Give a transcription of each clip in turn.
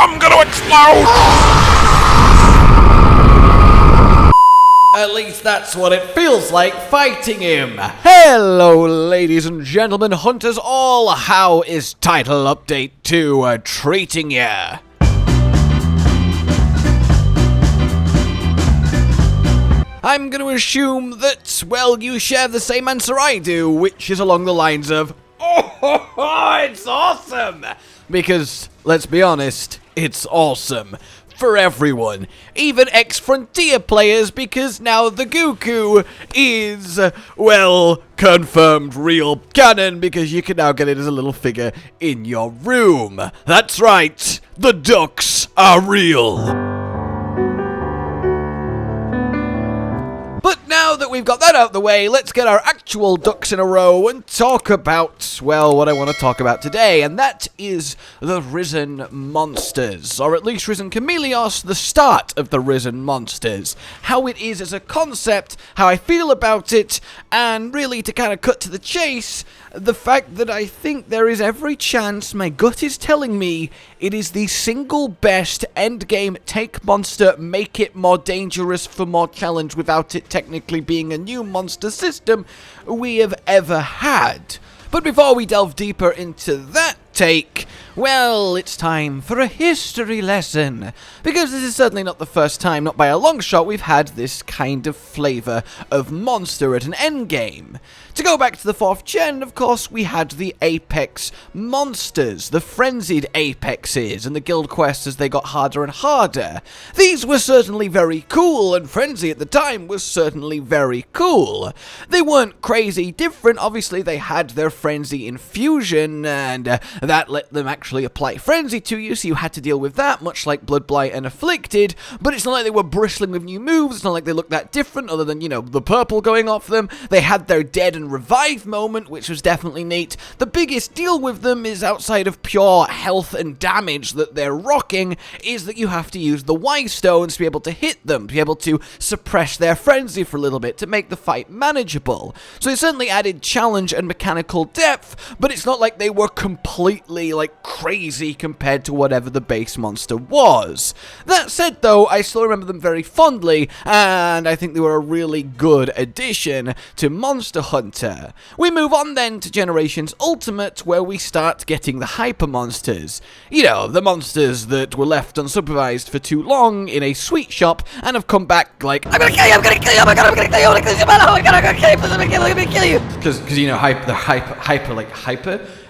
I'm gonna explode! At least that's what it feels like fighting him. Hello, ladies and gentlemen, hunters all. How is Title Update 2 treating ya? I'm going to assume that, well, you share the same answer I do, which is along the lines of, oh, it's awesome! Because, let's be honest, it's awesome. For everyone, even ex-Frontier players, because now the Goku is, well, confirmed real canon, because you can now get it as a little figure in your room. That's right, the ducks are real. But now that we've got that out of the way, let's get our actual ducks in a row and talk about, well, what I want to talk about today, and that is the Risen Monsters, or at least Risen Chameleos, the start of the Risen Monsters. How it is as a concept, how I feel about it, and really to kind of cut to the chase, the fact that I think there is every chance, my gut is telling me, it is the single best endgame take monster, make it more dangerous for more challenge without it technically being a new monster system we have ever had. But before we delve deeper into that take, well, it's time for a history lesson, because this is certainly not the first time, not by a long shot, we've had this kind of flavor of monster at an endgame. To go back to the 4th gen, of course, we had the Apex monsters, the frenzied Apexes, and the guild quests as they got harder and harder. These were certainly very cool, and Frenzy at the time was certainly very cool. They weren't crazy different, obviously they had their Frenzy infusion, and that let them actually apply Frenzy to you, so you had to deal with that, much like Bloodblight and Afflicted, but it's not like they were bristling with new moves, it's not like they looked that different, other than, you know, the purple going off them. They had their dead and revive moment, which was definitely neat. The biggest deal with them is, outside of pure health and damage that they're rocking, is that you have to use the Y stones to be able to hit them, to be able to suppress their frenzy for a little bit, to make the fight manageable. So it certainly added challenge and mechanical depth, but it's not like they were completely, like, crazy compared to whatever the base monster was. That said, though, I still remember them very fondly, and I think they were a really good addition to Monster Hunter. We move on then to Generations Ultimate, where we start getting the hyper monsters. You know, the monsters that were left unsupervised for too long in a sweet shop and have come back like, I'm gonna kill you, I'm gonna kill you, oh my god, I'm gonna kill you, I'm gonna kill you, oh my god, I'm gonna kill you, I'm gonna kill you. Because you know, hyper,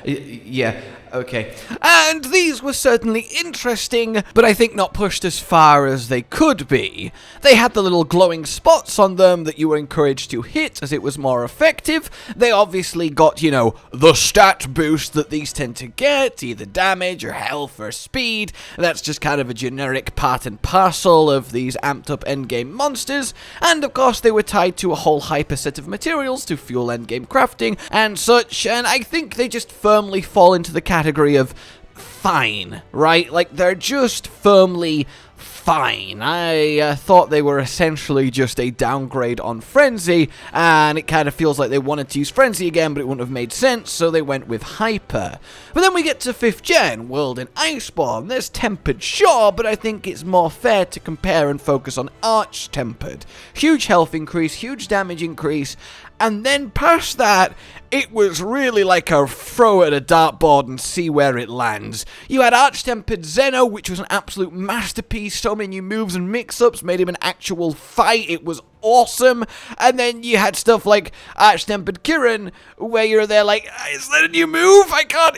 yeah. Okay. And these were certainly interesting, but I think not pushed as far as they could be. They had the little glowing spots on them that you were encouraged to hit as it was more effective. They obviously got, you know, the stat boost that these tend to get, either damage or health or speed. That's just kind of a generic part and parcel of these amped up endgame monsters. And of course they were tied to a whole hyper set of materials to fuel endgame crafting and such, and I think they just firmly fall into the category of fine, right? Like, they're just firmly fine. I thought they were essentially just a downgrade on Frenzy, and it kind of feels like they wanted to use Frenzy again, but it wouldn't have made sense, so they went with Hyper. But then we get to 5th gen, World and Iceborne. There's Tempered, sure, but I think it's more fair to compare and focus on Arch-Tempered. Huge health increase, huge damage increase, and then past that, it was really like a throw at a dartboard and see where it lands. You had Arch-Tempered Zeno, which was an absolute masterpiece. So many new moves and mix-ups made him an actual fight. It was awesome. And then you had stuff like Arch-Tempered Kirin, where you're there like, is that a new move? I can't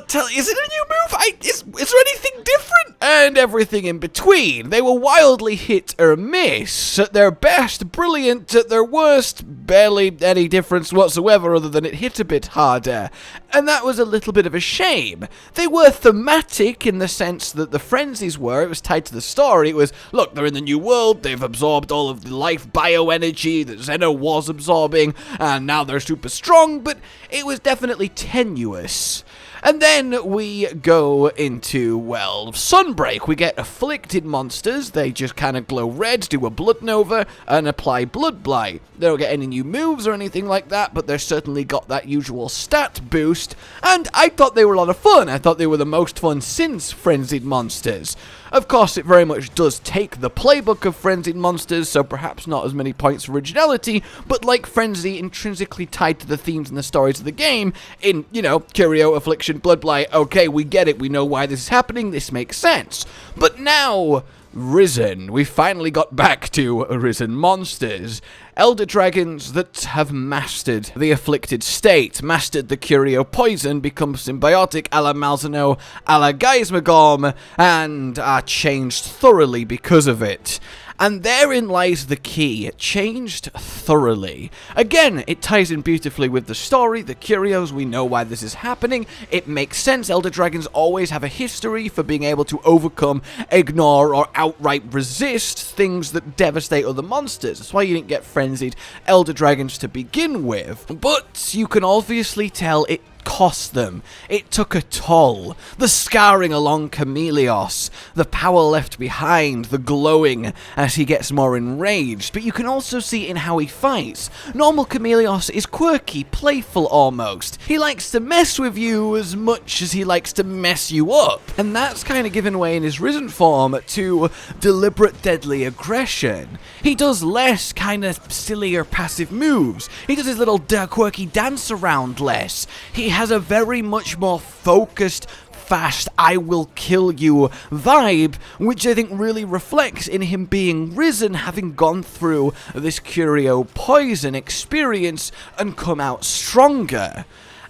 tell. Is it a new move? Is there anything different? And everything in between. They were wildly hit or miss. At their best, brilliant. At their worst, barely any difference whatsoever other than it hit a bit harder. And that was a little bit of a shame. They were thematic in the sense that the frenzies were. It was tied to the story. It was, look, they're in the new world. They've absorbed all of the life bioenergy that Zeno was absorbing, and now they're super strong, but it was definitely tenuous. And then we go into, well, Sunbreak. We get Afflicted monsters. They just kind of glow red, do a Blood Nova, and apply Blood Blight. They don't get any new moves or anything like that, but they're certainly got that usual stat boost. And I thought they were a lot of fun. I thought they were the most fun since Frenzied monsters. Of course, it very much does take the playbook of Frenzied monsters, so perhaps not as many points of originality, but like Frenzy, intrinsically tied to the themes and the stories of the game, in, you know, Curio, Affliction, Blood Blight. Okay, we get it, we know why this is happening, this makes sense. But now, Risen. We finally got back to Risen monsters. Elder dragons that have mastered the afflicted state, mastered the Curio poison, become symbiotic a la Malzeno, a la Geismagorm, and are changed thoroughly because of it. And therein lies the key, changed thoroughly. Again, it ties in beautifully with the story, the Curios, we know why this is happening, it makes sense. Elder dragons always have a history for being able to overcome, ignore, or outright resist things that devastate other monsters. That's why you didn't get frenzied elder dragons to begin with. But you can obviously tell it cost them. It took a toll. The scarring along Chameleos, the power left behind, the glowing as he gets more enraged, but you can also see in how he fights. Normal Chameleos is quirky, playful almost. He likes to mess with you as much as he likes to mess you up, and that's kind of given way in his Risen form to deliberate deadly aggression. He does less kind of sillier passive moves. He does his little quirky dance around less. He has a very much more focused, fast, I will kill you vibe, which I think really reflects in him being Risen, having gone through this Curio poison experience and come out stronger.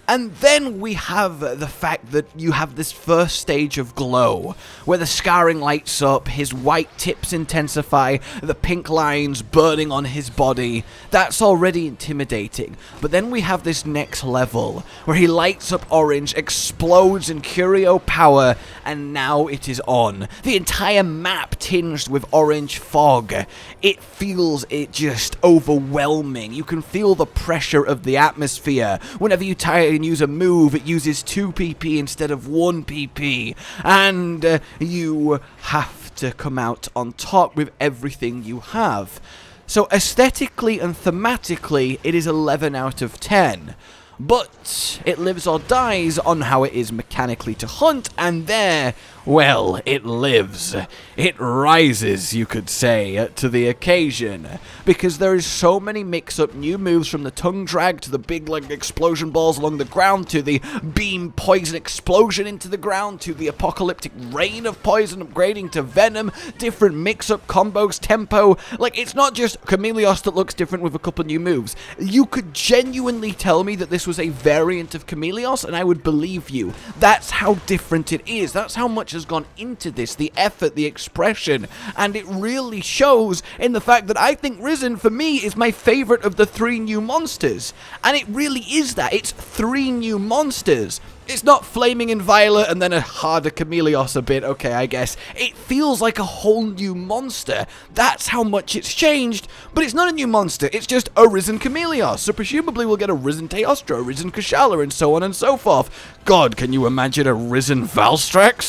And then we have the fact that you have this first stage of glow, where the scarring lights up, his white tips intensify, the pink lines burning on his body. That's already intimidating. But then we have this next level, where he lights up orange, explodes in Curio power, and now it is on. The entire map tinged with orange fog. It feels just overwhelming. You can feel the pressure of the atmosphere. Whenever you and use a move, it uses 2 PP instead of 1 PP, and you have to come out on top with everything you have. So aesthetically and thematically, it is 11 out of 10. But it lives or dies on how it is mechanically to hunt, and there, well, it lives. It rises, you could say, to the occasion. Because there is so many mix-up new moves, from the tongue drag to the big like explosion balls along the ground, to the beam poison explosion into the ground, to the apocalyptic rain of poison upgrading to venom, different mix-up combos, tempo. Like, it's not just Chameleos that looks different with a couple new moves. You could genuinely tell me that this was a variant of Chameleos, and I would believe you. That's how different it is. That's how much has gone into this, the effort, the expression, and it really shows in the fact that I think Risen, for me, is my favorite of the 3 new monsters. And it really is that. It's 3 new monsters. It's not Flaming and Violet and then a harder Chameleos a bit, okay, I guess. It feels like a whole new monster. That's how much it's changed, but it's not a new monster, it's just a Risen Chameleos. So presumably we'll get a Risen Teostra, a Risen Kushala, and so on and so forth. God, can you imagine a Risen Valstrax?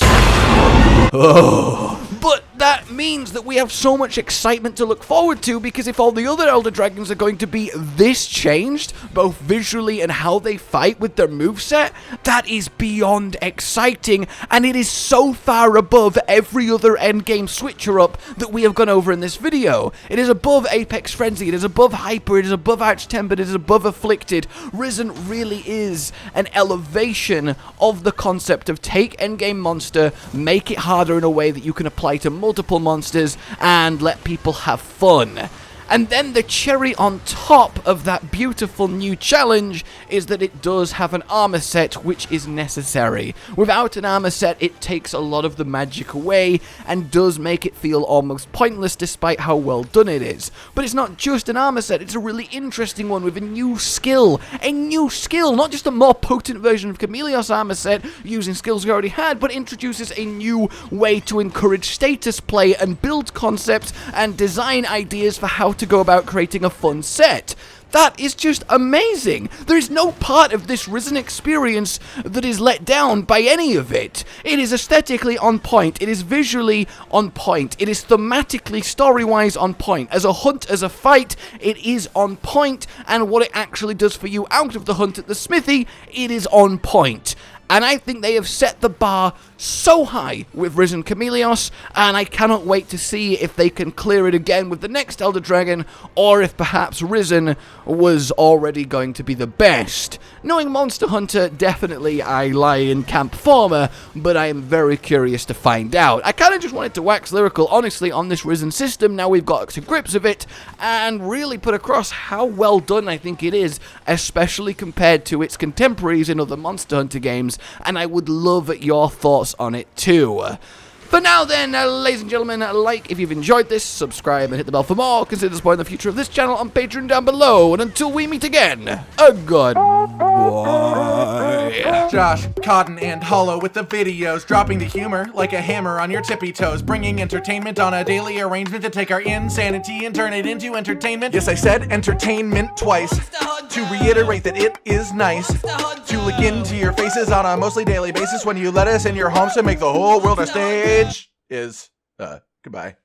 Oh. But that means that we have so much excitement to look forward to, because if all the other Elder Dragons are going to be this changed, both visually and how they fight with their moveset, that is beyond exciting, and it is so far above every other endgame switcher-up that we have gone over in this video. It is above Apex Frenzy, it is above Hyper, it is above Arch-Tempered, it is above Afflicted. Risen really is an elevation of the concept of take endgame monster, make it harder in a way that you can apply to multiple monsters, and let people have fun. And then the cherry on top of that beautiful new challenge is that it does have an armor set, which is necessary. Without an armor set, it takes a lot of the magic away and does make it feel almost pointless despite how well done it is. But it's not just an armor set, it's a really interesting one with a new skill. A new skill, not just a more potent version of Chameleos' armor set using skills we already had, but introduces a new way to encourage status play and build concepts and design ideas for how to go about creating a fun set. That is just amazing. There is no part of this Risen experience that is let down by any of it. It is aesthetically on point. It is visually on point. It is thematically, story-wise on point. As a hunt, as a fight, it is on point. And what it actually does for you out of the hunt at the smithy, it is on point. And I think they have set the bar so high with Risen Chameleos, and I cannot wait to see if they can clear it again with the next Elder Dragon, or if perhaps Risen was already going to be the best. Knowing Monster Hunter, definitely I lie in camp former, but I am very curious to find out. I kind of just wanted to wax lyrical, honestly, on this Risen system, now we've got to grips of it, and really put across how well done I think it is, especially compared to its contemporaries in other Monster Hunter games, and I would love your thoughts on it too. For now then, ladies and gentlemen, like if you've enjoyed this, subscribe and hit the bell for more. Consider supporting the future of this channel on Patreon down below, and until we meet again, a goodbye. Josh, Cotton, and Hollow with the videos, dropping the humor like a hammer on your tippy toes, bringing entertainment on a daily arrangement to take our insanity and turn it into entertainment. Yes, I said entertainment twice, to reiterate that it is nice to look into your faces on a mostly daily basis when you let us in your homes to make the whole world a stage. Goodbye.